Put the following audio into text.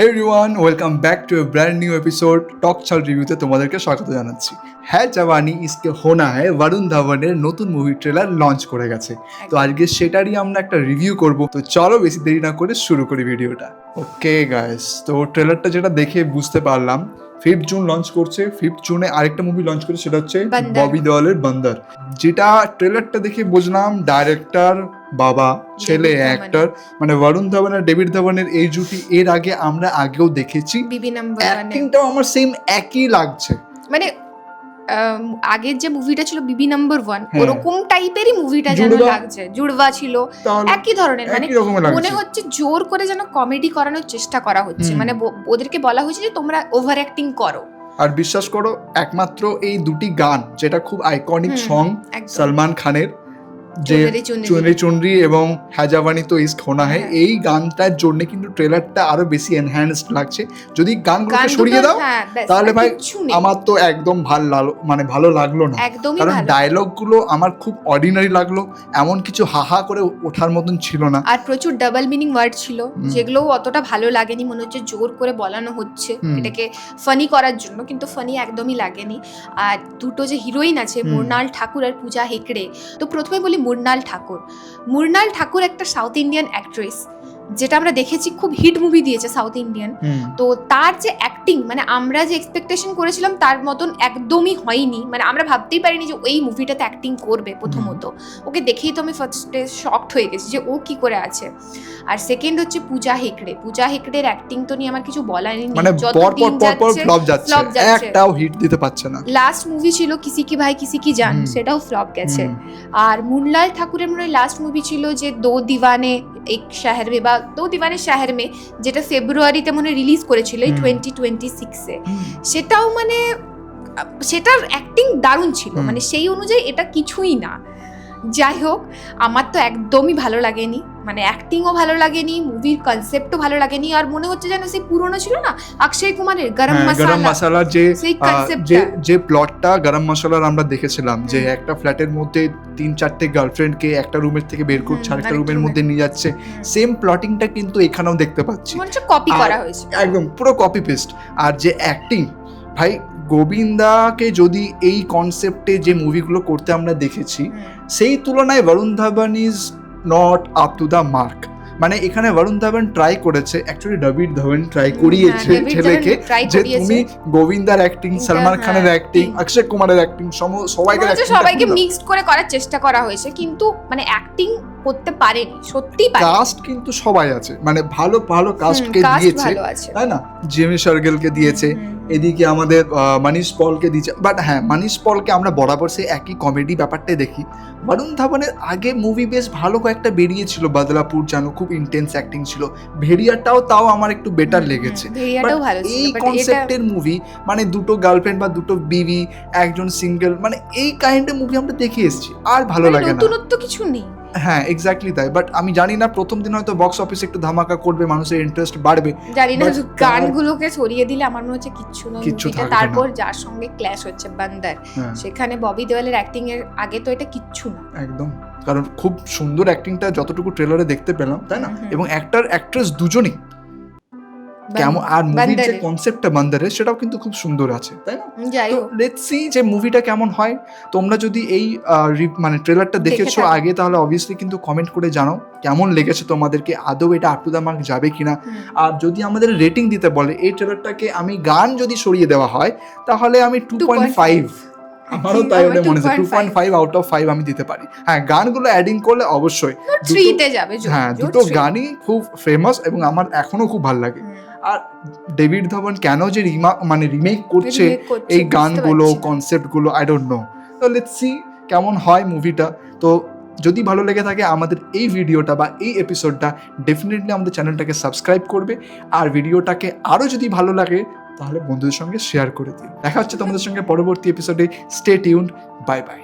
Hey everyone, welcome back to a brand new episode টক চাল রিভিউতে তোমাদেরকে স্বাগত জানাচ্ছি। হ্যাঁ জাওয়ানি ইসকে হোনা হ্যায় বরুণ ধাওয়ানের নতুন মুভি ট্রেলার লঞ্চ করে গেছে। তো আজকে সেটারই আমরা একটা রিভিউ করব। তো চলো বেশি দেরি না করে শুরু করি ভিডিওটা। ওকে গাইস, তো ট্রেলারটা যেটা দেখে বুঝতে পারলাম 5th জুন লঞ্চ করছে। 5th জুনে আরেকটা মুভি লঞ্চ করছে, সেটা হচ্ছে ববি দেওয়ালের বান্দার। যেটা ট্রেলারটা দেখে বুঝলাম ডাইরেক্টর বাবা ছেলে অ্যাক্টর মানে বরুণ ধাওয়ান আর ডেভিড ধাওয়ানের এই জুটি এর আগে আমরা আগেও দেখেছি। অ্যাক্টিংটাও আমার সেম একই লাগছে, মানে আগের যে মুভিটা ছিল বিবি নাম্বার 1 ওরকম টাইপেরই মুভিটা যেন লাগছে। জুড়বা ছিল একই ধরনের, মানে মনে হচ্ছে জোর করে যেন কমেডি করানোর চেষ্টা করা হচ্ছে। মানে ওদেরকে বলা হয়েছে যে তোমরা ওভার অ্যাক্টিং করো। আর বিশ্বাস করো, একমাত্র এই দুটি গান যেটা খুব আইকনিক সং সলমান খানের, যে চুনরি চুনরি এবং হাজাওয়ানি তো ইস খোনা হ্যায়, এই গানটার জন্য কিন্তু ট্রেলারটা আরো বেশি এনহ্যান্সড লাগছে। যদি গানগুলোকে সরিয়ে দাও তাহলে ভাই আমার তো একদম ভালো লাগলো না, কারণ ডায়লগ গুলো আমার খুব অর্ডিনারি লাগলো, এমন কিছু হাহা করে ওঠার মতন ছিল না। আর প্রচুর ডাবল মিনিং ওয়ার্ড ছিল যেগুলো অতটা ভালো লাগেনি, মনে হচ্ছে জোর করে বলানো হচ্ছে এটাকে ফানি করার জন্য, কিন্তু ফানি একদমই লাগেনি। আর দুটো যে হিরোইন আছে মৃণাল ঠাকুর আর পূজা হেগড়ে, তো প্রথমে বলি মৃণাল ঠাকুর একটা সাউথ ইন্ডিয়ান অ্যাক্ট্রেস, যেটা আমরা দেখেছি খুব হিট মুভি দিয়েছে সাউথ ইন্ডিয়ান। তো তার যে অ্যাক্টিং, মানে আমরা যে এক্সপেকটেশন করেছিলাম তার মতন একদমই হয়নি। মানে আমরা ভাবতেই পারিনি যে এই মুভিটাতে অ্যাক্টিং করবে। প্রথমত ওকে দেখেই তো আমি ফার্স্টে শকড হয়ে গেছি যে ও কি করে আছে। আর সেকেন্ড হচ্ছে পূজা হেগড়ের অ্যাক্টিং তো নিয়ে আমার কিছু বলার নেই, মানে ফ্লপ যাচ্ছে, একটাও হিট দিতে পারছে না। লাস্ট মুভি ছিল কিসি কি ভাই কিসি কি জান, সেটাও ফ্লপ গেছে। আর মৃণাল ঠাকুরের মনে হয় লাস্ট মুভি ছিল যে দো দিওয়ানে এক শহর মে বা দো দিওয়ানে শহর মে, যেটা ফেব্রুয়ারিতে মনে রিলিজ করেছিল এই 2026-এ। সেটাও মানে সেটার অ্যাক্টিং দারুণ ছিল, মানে সেই অনুযায়ী এটা কিছুই না। যাই হোক, আমার তো একদমই ভালো লাগেনি, মানে অ্যাক্টিংও ভালো লাগেনি, মুভির কনসেপ্টও ভালো লাগেনি। আর মনে হচ্ছে যেন সেই পুরনো ছিল না অক্ষয় কুমারের গরম মশালা, যে প্লটটা গরম মশলার আমরা দেখেছিলাম, যে একটা ফ্ল্যাটের মধ্যে 3-4টে গার্লফ্রেন্ডকে একটা রুমের থেকে বের করছে আরেকটা রুমের মধ্যে নিয়ে যাচ্ছে, সেম প্লটিংটা কিন্তু এখানেও দেখতে পাচ্ছি। মনে হচ্ছে কপি করা হয়েছে, একদম পুরো কপি পেস্ট। আর যে অ্যাক্টিং, ভাই গোবিন্দাকে যদি এই কনসেপ্টে যে মুভিগুলো করতে আমরা দেখেছি, সেই তুলনায় Varun Dhawan is not up to the mark. মানে এখানে বরুণ ধাওয়ান ট্রাই করেছে, অ্যাকচুয়ালি ডেভিড ধাওয়ান ট্রাই করিয়েছে ছেলেকে, যে তুমি গোবিন্দার অ্যাক্টিং, সলমান খানের অ্যাক্টিং, অক্ষয় কুমারের অ্যাক্টিং, সবাইকে মিক্সড করে করার চেষ্টা করা হয়েছে, কিন্তু মানে অ্যাক্টিং করতে পারেনি, সত্যি পারেনি। কাস্ট কিন্তু সবাই আছে, মানে ভালো ভালো কাস্টকে দিয়েছে, তাই না? জেমি শার্গেলকে দিয়েছে, এদিকে আমাদের মানিশ পলকে দিয়েছে। বাট হ্যাঁ, মানিশ পলকে আমরা বরাবর সেই একই কমেডি ব্যাপারটাই দেখি। বরুণ ধাওয়ানের আগে মুভি বেশ ভালো কয়েকটা বেরিয়েছিল, বদলাপুর জানো, খুব ইন্টেন্স অ্যাক্টিং ছিল। ভেরিয়াটাও তাও আমার একটু বেটার লেগেছে। এই কনসেপ্টের মুভি, মানে দুটো গার্লফ্রেন্ড বা দুটো বিবি, একজন সিঙ্গেল, মানে এই কাইন্ডের মুভি আমরা দেখে এসেছি, আর ভালো লাগে না, নতুনত্ব কিছু নেই। হ্যাঁ এক্স্যাক্টলি তাই। বাট আমি জানি না, প্রথম দিন হয়তো বক্স অফিসে একটু ধামাকা করবে, মানুষের ইন্টারেস্ট বাড়বে, জানি না। গানগুলোকে ছড়িয়ে দিলে আমার মনে হচ্ছে কিচ্ছু না। তারপর যার সঙ্গে ক্ল্যাশ হচ্ছে বান্দার, সেখানে ববি দেওয়ালের অ্যাক্টিং এর আগে তো এটা কিচ্ছু না একদম। কারণ খুব সুন্দর অ্যাক্টিংটা যতটুকু ট্রেলারে দেখতে পেলাম, তাই না? এবং অ্যাক্টর অ্যাক্ট্রেস দুজনেই কেমন, আর মুভির যে কনসেপ্টটা বান্দারের, সেটাও কিন্তু খুব সুন্দর আছে, তাই না? তো লেটস সি যে মুভিটা কেমন হয়। তোমরা যদি এই মানে ট্রেলারটা দেখেছো আগে, তাহলে অবভিয়াসলি কিন্তু কমেন্ট করে জানাও কেমন লেগেছে তোমাদেরকে, আদৌ এটা আপ টু দ্য মার্ক যাবে কিনা। আর যদি আমাদের রেটিং দিতে বলে এই ট্রেলারটাকে, আমি গান যদি সরিয়ে দেওয়া হয় তাহলে আমি 2.5, আমারও তাই মনে হচ্ছে 2.5 আউট অফ 5 আমি দিতে পারি। হ্যাঁ, গানগুলো অ্যাডিং করলে অবশ্যই 3-তে যাবে। হ্যাঁ, দুটো গানই খুব ফেমাস এবং আমার এখনো খুব ভালো লাগে। আর ডেভিড ধাওয়ান কেন যে রিমেক করছে এই গানগুলো, কনসেপ্টগুলো, আই ডোন্ট নো। তো লেটস সি কেমন হয় মুভিটা। তো যদি ভালো লেগে থাকে আমাদের এই ভিডিওটা বা এই এপিসোডটা, ডেফিনেটলি আমাদের চ্যানেলটাকে সাবস্ক্রাইব করবে। আর ভিডিওটাকে আরও যদি ভালো লাগে তাহলে বন্ধুদের সঙ্গে শেয়ার করে দিন। দেখা হচ্ছে তোমাদের সঙ্গে পরবর্তী এপিসোডে। Stay tuned, bye bye.